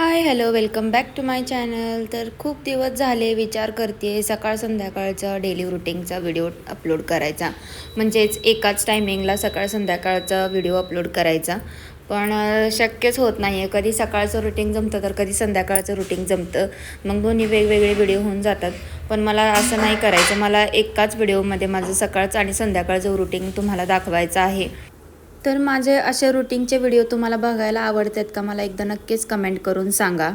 High hello welcome back to my channel. तर खूप दिवस झाले विचार करते सकाळ संध्याकाळचा डेली रुटीनचा व्हिडिओ अपलोड करायचा, म्हणजेच एकाच टायमिंगला सकाळ संध्याकाळचा व्हिडिओ अपलोड करायचा. पण शक्यच होत नाही आहे. कधी सकाळचं रुटीन जमतं तर कधी संध्याकाळचं रुटीन जमतं, मग दोन्ही वेगवेगळे व्हिडिओ होऊन जातात. पण मला असं नाही करायचं. मला एकाच व्हिडिओमध्ये माझं सकाळचं आणि संध्याकाळचं रुटीन तुम्हाला दाखवायचं आहे. तर माझे असे रुटीनचे व्हिडिओ तुम्हाला बघायला आवडतात का, मला एकदा नक्कीच कमेंट करून सांगा.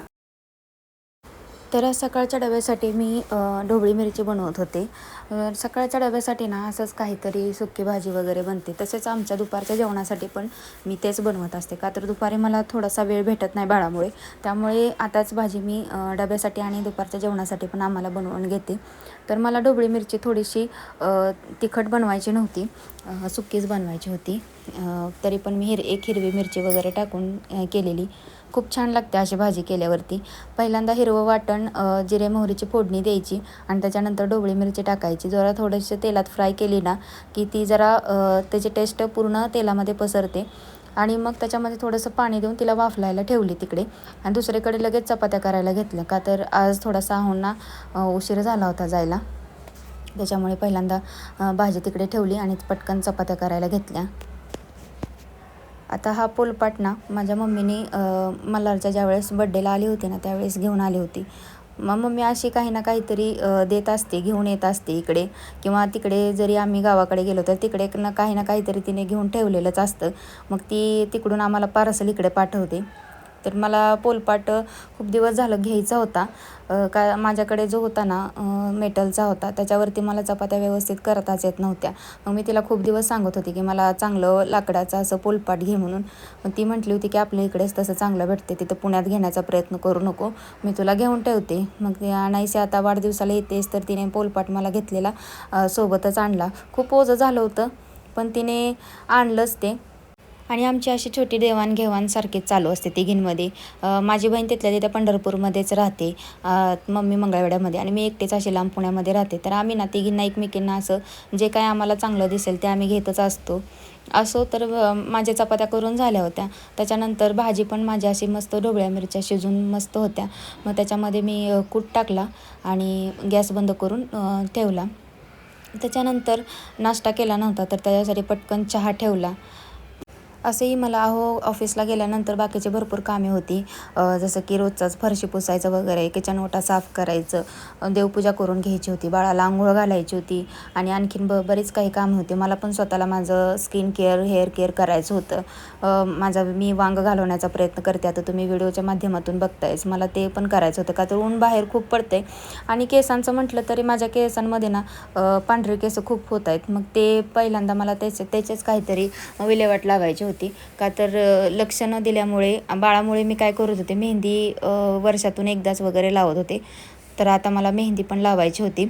तर सकाळच्या डब्यासाठी मी ढोबळी मिरची बनवत होते. सकाळच्या डब्यासाठी ना असंच काहीतरी सुकी भाजी वगैरे बनते. तसेच आमच्या दुपारच्या जेवणासाठी पण मी तेच बनवत असते, का तर दुपारी मला थोडासा वेळ भेटत नाही बाळामुळे. त्यामुळे आताच भाजी मी डब्यासाठी आणि दुपारच्या जेवणासाठी पण आम्हाला बनवून घेते. तर मला ढोबळी मिरची थोडीशी तिखट बनवायची नव्हती, सुकीच बनवायची होती. तरी पण मी एक हिरवी मिरची वगैरे टाकून केलेली. खूप छान लागते अशी भाजी केल्यावरती. पहिल्यांदा हिरवं वाटण जिरे मोहरीची फोडणी द्यायची आणि त्याच्यानंतर ढोबळी मिरची टाकायची. जरा थोडंसं तेलात फ्राय केली ना की ती जरा त्याची टेस्ट पूर्ण तेलामध्ये पसरते. आणि मग त्याच्यामध्ये थोडंसं पाणी देऊन तिला वाफलायला ठेवली तिकडे. आणि दुसरीकडे लगेच चपात्या करायला घेतल्या, का तर आज थोडासा आहोंना उशीर झाला होता जायला. त्याच्यामुळे पहिल्यांदा भाजी तिकडे ठेवली आणि पटकन चपात्या करायला घेतल्या. आता हा पोलपाट ना माझ्या मम्मीने मल्हारच्या ज्यावेळेस बड्डेला आली होती ना त्यावेळेस घेऊन आली होती. मग मम्मी अशी काही ना काहीतरी देत असते, घेऊन येत असते इकडे, किंवा तिकडे जरी आम्ही गावाकडे गेलो तर तिकडे काही ना काहीतरी तिने घेऊन ठेवलेलंच असतं. मग ती तिकडून आम्हाला पार्सल इकडे पाठवते. तर मला पोलपाट खूप दिवस झालं घ्यायचा होता. का माझ्याकडे जो होता ना मेटलचा होता, त्याच्यावरती मला चपात्या व्यवस्थित करताच येत नव्हत्या. मग मी तिला खूप दिवस सांगत होती की मला चांगलं लाकडाचं असं पोलपाट घे म्हणून. मग ती म्हटली होती की आपल्या इकडेच तसं चांगलं भेटते, तिथं पुण्यात घेण्याचा प्रयत्न करू नको, मी तुला घेऊन ठेवते. मग ते आणायचे आता वाढदिवसाला येतेस तर तिने पोलपाट मला घेतलेला सोबतच आणला. खूप ओझं झालं होतं पण तिने आणलंच ते. आणि आमची अशी छोटी देवाणघेवाण सारखीच चालू असते तिघींमध्ये. माझी बहीण तिथल्या तिथं पंढरपूरमध्येच राहते, मम्मी मंगळवेढ्यामध्ये, आणि मी एकटेच अशी लांब पुण्यामध्ये राहते. तर आम्ही ना तिघींना एकमेकींना असं जे काय आम्हाला चांगलं दिसेल ते आम्ही घेतच असतो. तर माझ्या चपात्या करून झाल्या होत्या. त्याच्यानंतर भाजी पण माझ्या अशी मस्त ढोबळ्या मिरच्या शिजून मस्त होत्या. मग त्याच्यामध्ये मी कूट टाकला आणि गॅस बंद करून ठेवला. त्याच्यानंतर नाश्ता केला नव्हता तर त्याच्यासाठी पटकन चहा ठेवला. असेही मला ऑफिसला गेल्यानंतर बाकीचे भरपूर कामे होती, जसं की रोजचाच फरशी पुसायचं वगैरे, किचन ओटा साफ करायचं, देवपूजा करून घ्यायची होती, बाळाला आंघोळ घालायची होती, आणि आणखीन बरीच काही कामे होती. मला पण स्वतःला माझं स्किन केअर हेअर केअर करायचं होतं. मी वांग घालवण्याचा प्रयत्न करते, आता तुम्ही व्हिडिओच्या माध्यमातून बघतायच. मला ते पण करायचं होतं, का तर ऊन बाहेर खूप पडते. आणि केसांचं म्हटलं तरी माझ्या केसांमध्ये ना पांढरे केस खूप होत आहेत. मग ते पहिल्यांदा मला त्याचेच काहीतरी विल्हेवाट लावायची होती. का तर लक्ष न दिल्यामुळे बाळामुळे मी काय करत होते, मेहंदी वर्षातून एकदाच वगैरे लावत होते. तर आता मला मेहंदी पण लावायची होती.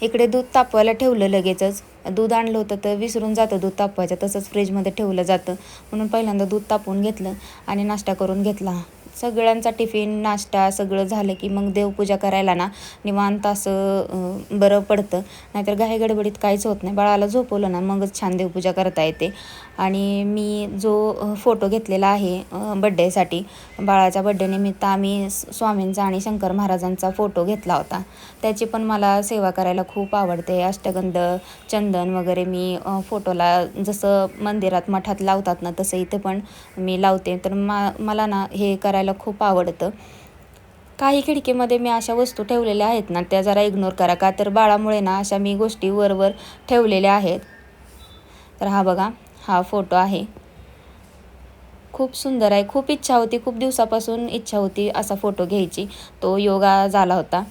इकडे दूध तापवायला ठेवलं. लगेचच दूध आणलं होतं तर विसरून जातं दूध तापवायचं, तसंच फ्रीजमध्ये ठेवलं जातं. म्हणून पहिल्यांदा दूध तापवून घेतलं आणि नाश्ता करून घेतला. सगळ्यांचा टिफिन नाश्ता सगळं झालं की मग देवपूजा करायला ना निवांत असं बरं पडतं. नाहीतर घाई गडबडीत काहीच होत नाही. बाळाला झोपवलं ना मगच छान देवपूजा करता येते. आणि मी जो फोटो घेतलेला आहे बड्डेसाठी, बाळाच्या बड्डेनिमित्त आम्ही स्वामींचा आणि शंकर महाराजांचा फोटो घेतला होता. त्याची पण मला सेवा करायला खूप आवडते. अष्टगंध चंदन वगैरे मी फोटोला जसं मंदिरात मठात लावतात ना तसं इथे पण मी लावते. तर मला ना हे करायला खूप आवडतं. काही खिडकीमध्ये मी अशा वस्तू ठेवलेल्या आहेत ना त्या जरा इग्नोर करा, का तर बाळामुळे ना अशा मी गोष्टी वर ठेवलेल्या आहेत. तर हा बघा, हा फोटो आहे, खूप सुंदर आहे. खूप इच्छा होती, खूप दिवसापासून इच्छा होती असा फोटो घ्यायची, तो योगा झाला होता.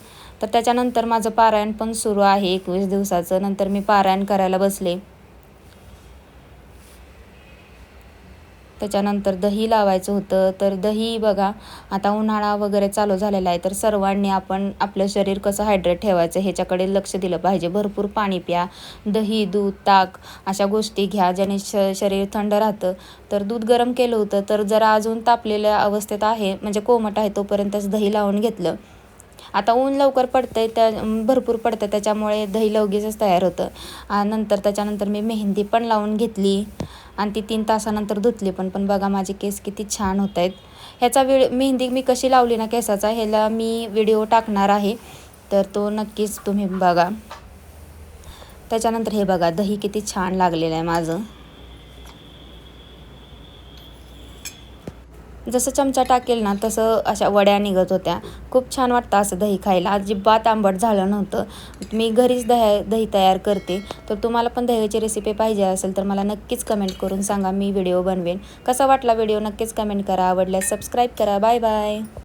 तर त्याच्यानंतर माझं पारायण पण सुरू आहे 21 दिवसाचं. नंतर मी पारायण करायला बसले. त्याच्यानंतर दही लावायचं होतं. तर दही बघा, आता उन्हाळा वगैरे चालू झालेला आहे, तर सर्वांनी आपण आपलं शरीर कसं हायड्रेट ठेवायचं ह्याच्याकडे लक्ष दिलं पाहिजे. भरपूर पाणी प्या, दही दूध ताक अशा गोष्टी घ्या ज्याने शरीर थंड राहतं. तर दूध गरम केलं होतं, तर जरा अजून तापलेल्या अवस्थेत आहे, म्हणजे कोमट आहे तोपर्यंतच दही लावून घेतलं. आता ऊन लवकर पडतंय, भरपूर पडतं, त्याच्यामुळे दही लगेचच तयार होतं. त्याच्यानंतर मी मेहंदी पण लावून घेतली आणि ती 3 तासानंतर धुतली पण बघा माझे केस किती छान होत आहेत. ह्याचा मेहंदी मी कशी लावली ना केसाचा, ह्याला मी व्हिडिओ टाकणार आहे, तर तो नक्कीच तुम्ही बघा. त्याच्यानंतर हे बघा, दही किती छान लागलेलं आहे माझं. जसं चमचा टाकेल ना तसं अशा वड्या निघत होत्या. खूप छान वाटतं असं दही खायला. अजिबात आंबट झालं नव्हतं. मी घरीच दही तयार करते. तर तुम्हाला पण दह्याची रेसिपी पाहिजे असेल तर मला नक्कीच कमेंट करून सांगा, मी व्हिडिओ बनवेन. कसा वाटला व्हिडिओ नक्कीच कमेंट करा. आवडल्यास सबस्क्राईब करा. Bye bye.